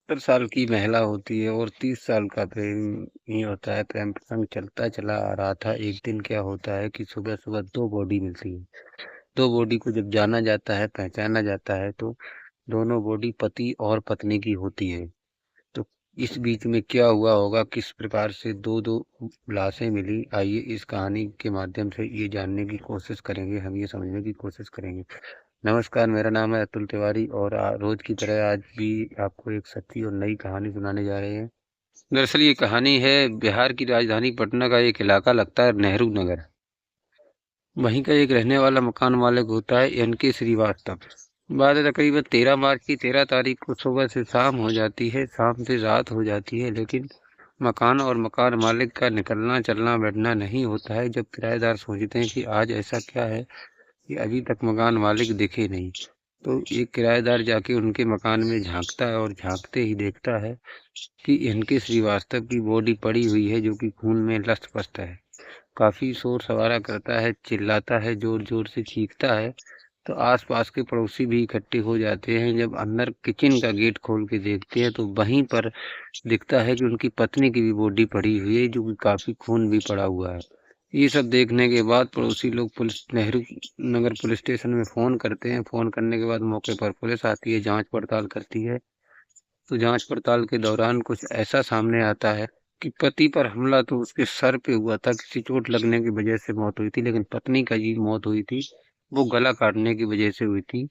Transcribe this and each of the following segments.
70 साल की महिला होती है और 30 साल का प्रेम ही होता है। प्रेम प्रसंग चलता चला आ रहा था। एक दिन क्या होता है कि सुबह सुबह दो बॉडी मिलती है। दो बॉडी को जब जाना जाता है, पहचाना जाता है, तो दोनों बॉडी पति और पत्नी की होती है। तो इस बीच में क्या हुआ होगा, किस प्रकार से दो दो लाशें मिली, आइए इस कहानी के माध्यम से ये जानने की कोशिश करेंगे, हम ये समझने की कोशिश करेंगे। नमस्कार, मेरा नाम है अतुल तिवारी और रोज की तरह आज भी आपको एक सच्ची और नई कहानी सुनाने जा रहे हैं। दरअसल ये कहानी है बिहार की राजधानी पटना का एक इलाका, लगता है नेहरू नगर। वहीं का एक रहने वाला मकान मालिक होता है एन.के. श्रीवास्तव। बात है तकरीबन 13 मार्च की। 13 तारीख को सुबह से शाम हो जाती है, शाम से रात हो जाती है, लेकिन मकान और मकान मालिक का निकलना चलना बैठना नहीं होता है। जब किराएदार सोचते हैं कि आज ऐसा क्या है कि अभी तक मकान मालिक दिखे नहीं, तो एक किराएदार जाके उनके मकान में झांकता है और झांकते ही देखता है कि एन.के. श्रीवास्तव की बॉडी पड़ी हुई है, जो कि खून में लथपथ है। काफी शोर शराबा करता है, चिल्लाता है, जोर जोर से चीखता है। तो आसपास के पड़ोसी भी इकट्ठे हो जाते हैं। जब अंदर किचन का गेट खोल के देखते हैं तो वहीं पर दिखता है कि उनकी पत्नी की भी बॉडी पड़ी हुई है, जो कि काफी खून भी पड़ा हुआ है। ये सब देखने के बाद पड़ोसी लोग police Nehru Nagar police station में फोन करते हैं। फोन करने के बाद मौके पर पुलिस आती है, जांच पड़ताल करती है। तो जांच पड़ताल के दौरान कुछ ऐसा सामने आता है कि पति पर हमला तो उसके सर पे हुआ था, किसी चोट लगने की वजह से मौत हुई थी, लेकिन पत्नी का जी मौत हुई थी, वो गला काटने की वजह से हुई थी।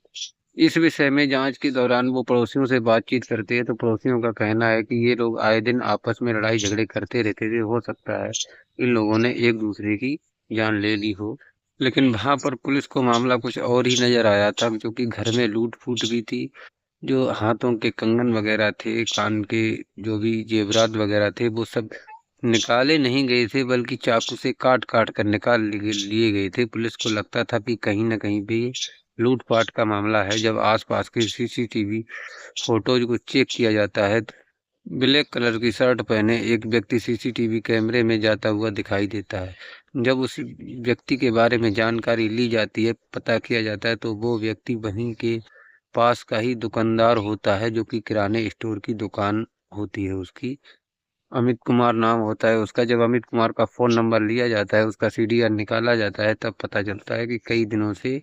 इस विषय में जांच के दौरान वो पड़ोसियों से बातचीत करते हैं, तो पड़ोसियों का कहना है कि ये लोग आए दिन आपस में लड़ाई झगड़े करते रहते थे, हो सकता है इन लोगों ने एक दूसरे की जान ले ली हो। लेकिन वहां पर पुलिस को मामला कुछ और ही नजर आया था, जो कि घर में लूट फूट भी थी। जो हाथों के कंगन वगैरह थे, कान के जो भी जेवरात वगैरह थे, वो सब निकाले नहीं गए थे, बल्कि चाकू से काट काट कर निकाल लिए गए थे। पुलिस को लगता था कि कहीं न कहीं पे लूटपाट का मामला है। जब आसपास के सीसीटीवी फोटोज को चेक किया जाता है, तो ब्लैक कलर की शर्ट पहने एक व्यक्ति सीसीटीवी कैमरे में जाता हुआ दिखाई देता है। जब उस व्यक्ति के बारे में जानकारी ली जाती है, पता किया जाता है, तो वो व्यक्ति वहीं के पास का ही दुकानदार होता है, जो कि किराने स्टोर की दुकान होती है उसकी। अमित कुमार नाम होता है उसका। जब अमित कुमार का फोन नंबर लिया जाता है, उसका सीडीआर निकाला जाता है, तब पता चलता है कि कई दिनों से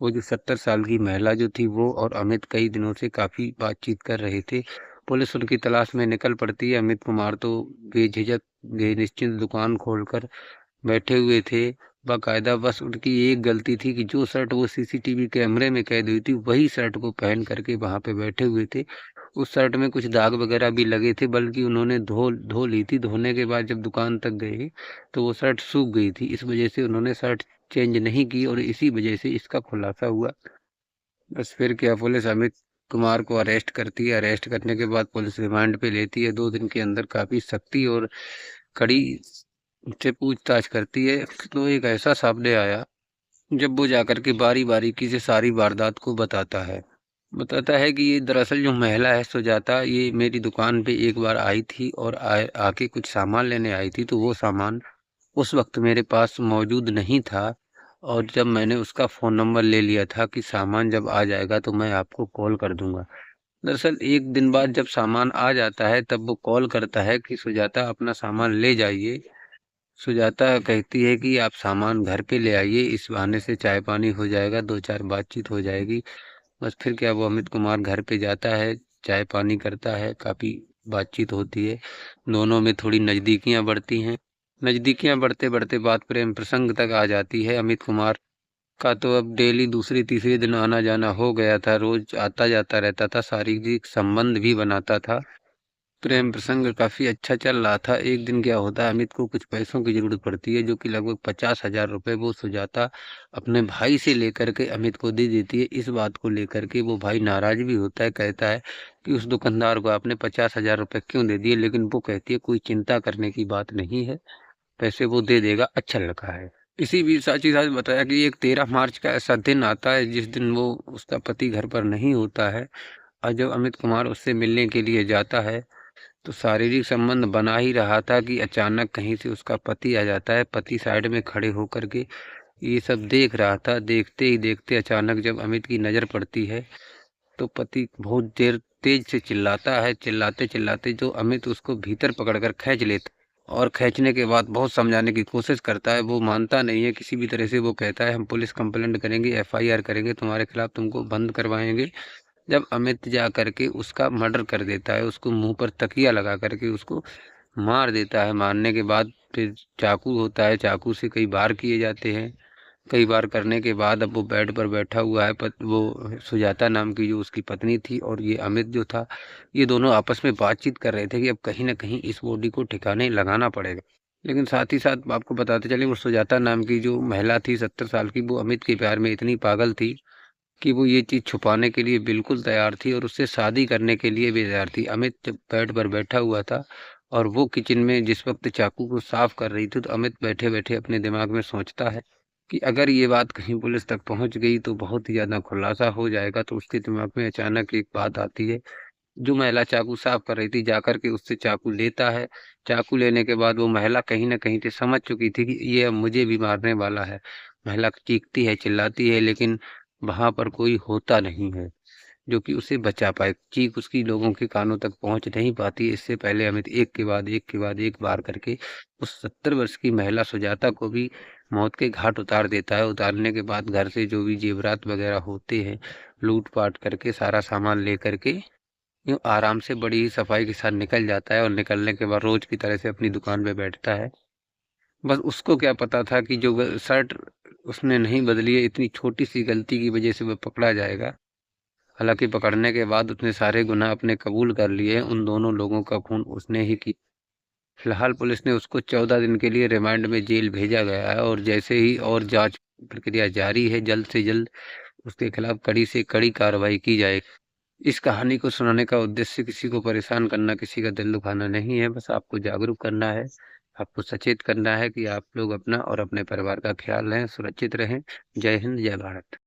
वो जो 70 साल की महिला जो थी, वो और अमित कई दिनों से काफी बातचीत कर रहे थे। पुलिस उनकी तलाश में निकल पड़ती है। अमित कुमार तो बेझिझक निश्चिंत दुकान खोलकर बैठे हुए थे बाकायदा। बस उनकी एक गलती थी कि जो शर्ट वो सीसीटीवी कैमरे में कैद हुई थी, वही शर्ट को पहन करके वहां पे बैठे हुए थे। उस शर्ट में कुछ दाग वगैरह भी लगे थे, बल्कि उन्होंने धो धो ली थी। धोने के बाद जब दुकान तक गए तो वो शर्ट सूख गई थी। इस वजह से उन्होंने शर्ट चेंज नहीं की और इसी वजह से इसका खुलासा हुआ। बस फिर क्या, पुलिस अमित कुमार को अरेस्ट करती है। अरेस्ट करने के बाद पुलिस रिमांड पे लेती है। 2 दिन के अंदर काफी सख्ती और कड़ी से पूछताछ करती है। तो एक ऐसा सामने आया, जब वो जाकर के बारी बारीकी से सारी वारदात को बताता है कि ये दरअसल जो महिला है सुजाता, ये मेरी दुकान पे एक बार आई थी और आके कुछ सामान लेने आई थी। तो वो सामान उस वक्त मेरे पास मौजूद नहीं था, और जब मैंने उसका फोन नंबर ले लिया था कि सामान जब आ जाएगा तो मैं आपको कॉल कर दूंगा। दरअसल एक दिन बाद जब सामान आ जाता है, तब वो कॉल करता है कि सुजाता अपना सामान ले जाइए। सुजाता कहती है कि आप सामान घर पे ले आइए, इस बहाने से चाय पानी हो जाएगा, दो चार बातचीत हो जाएगी। बस फिर क्या, वो अमित कुमार घर पे जाता है, चाय पानी करता है, काफी बातचीत होती है। दोनों में थोड़ी नजदीकियां बढ़ती हैं। नजदीकियां बढ़ते बढ़ते बात प्रेम प्रसंग तक आ जाती है। अमित कुमार का तो अब डेली दूसरे तीसरे दिन आना जाना हो गया था, रोज आता जाता रहता था, शारीरिक संबंध भी बनाता था। प्रेम प्रसंग काफी अच्छा चल रहा था। एक दिन क्या होता है, अमित को कुछ पैसों की जरूरत पड़ती है, जो कि लगभग 50,000 रुपए वो सुजाता अपने भाई से लेकर के अमित को दे देती है। इस बात को लेकर के वो भाई नाराज भी होता है, कहता है कि उस दुकानदार को आपने 50,000 रुपए क्यों दे दिए, लेकिन वो कहती है कोई चिंता करने की बात नहीं है, पैसे वो दे देगा, अच्छा लड़का है। इसी बीच साथ ही साथ बताया कि एक 13 मार्च का ऐसा दिन आता है जिस दिन वो उसका पति घर पर नहीं होता है, और जब अमित कुमार उससे मिलने के लिए जाता है, तो शारीरिक संबंध बना ही रहा था कि अचानक कहीं से उसका पति आ जाता है। पति साइड में खड़े होकर के ये सब देख रहा था। देखते ही देखते अचानक जब अमित की नजर पड़ती है, तो पति बहुत देर तेज से चिल्लाता है। चिल्लाते चिल्लाते जो अमित उसको भीतर पकड़कर खींच लेता और खींचने के बाद बहुत समझाने की कोशिश करता है, वो मानता नहीं है किसी भी तरह से। वो कहता है हम पुलिस कंप्लेंट करेंगे, एफआईआर करेंगे, तुम्हारे खिलाफ तुमको बंद करवाएंगे। जब अमित जा करके उसका मर्डर कर देता है, उसको मुंह पर तकिया लगा करके उसको मार देता है। मारने के बाद फिर चाकू होता है, चाकू से कई बार किए जाते हैं। कई बार करने के बाद अब वो बेड पर बैठा हुआ है, वो सुजाता नाम की जो उसकी पत्नी थी और ये अमित जो था, ये दोनों आपस में बातचीत कर रहे थे कि अब कहीं ना कहीं इस बॉडी को ठिकाने लगाना पड़ेगा। लेकिन साथ ही साथ आपको बताते चले, वो सुजाता नाम की जो महिला थी 70 साल की, वो अमित के प्यार में इतनी पागल थी कि वो ये चीज़ छुपाने के लिए बिल्कुल तैयार थी और उससे शादी करने के लिए भी तैयार थी। अमित जब बेड पर बैठा हुआ था और वो किचन में जिस वक्त चाकू को साफ कर रही थी, तो अमित बैठे बैठे अपने दिमाग में सोचता है कि अगर ये बात कहीं पुलिस तक पहुंच गई तो बहुत ही ज़्यादा खुलासा हो जाएगा। तो उसके दिमाग में अचानक एक बात आती है। जो महिला चाकू साफ कर रही थी, जाकर के उससे चाकू लेता है। चाकू लेने के बाद वो महिला कहीं ना कहीं से समझ चुकी थी कि ये अब मुझे भी मारने वाला है। महिला चीखती है, चिल्लाती है, लेकिन वहां पर कोई होता नहीं है जो कि उसे बचा पाए। चीख उसकी लोगों के कानों तक पहुंच नहीं पाती। इससे पहले अमित एक के बाद एक के बाद एक बार करके उस 70 वर्ष की महिला सुजाता को भी मौत के घाट उतार देता है। उतारने के बाद घर से जो भी जेवरात वगैरह होते हैं, लूट पाट करके सारा सामान ले करके यूं आराम से बड़ी ही सफाई के साथ निकल जाता है। और निकलने के बाद रोज की तरह से अपनी दुकान पे बैठता है। बस उसको क्या पता था कि जो शर्ट उसने नहीं बदली है, इतनी छोटी सी गलती की वजह से वह पकड़ा जाएगा। हालांकि पकड़ने के बाद उसने सारे गुनाह अपने कबूल कर लिए। उन दोनों लोगों का खून उसने ही किया। फिलहाल पुलिस ने उसको 14 दिन के लिए रिमांड में जेल भेजा गया है और जैसे ही और जांच प्रक्रिया जारी है, जल्द से जल्द उसके खिलाफ कड़ी से कड़ी कार्रवाई की जाएगी। इस कहानी को सुनाने का उद्देश्य किसी को परेशान करना, किसी का दिल दुखाना नहीं है। बस आपको जागरूक करना है, आपको सचेत करना है कि आप लोग अपना और अपने परिवार का ख्याल रहें, सुरक्षित रहें। जय हिंद, जय भारत।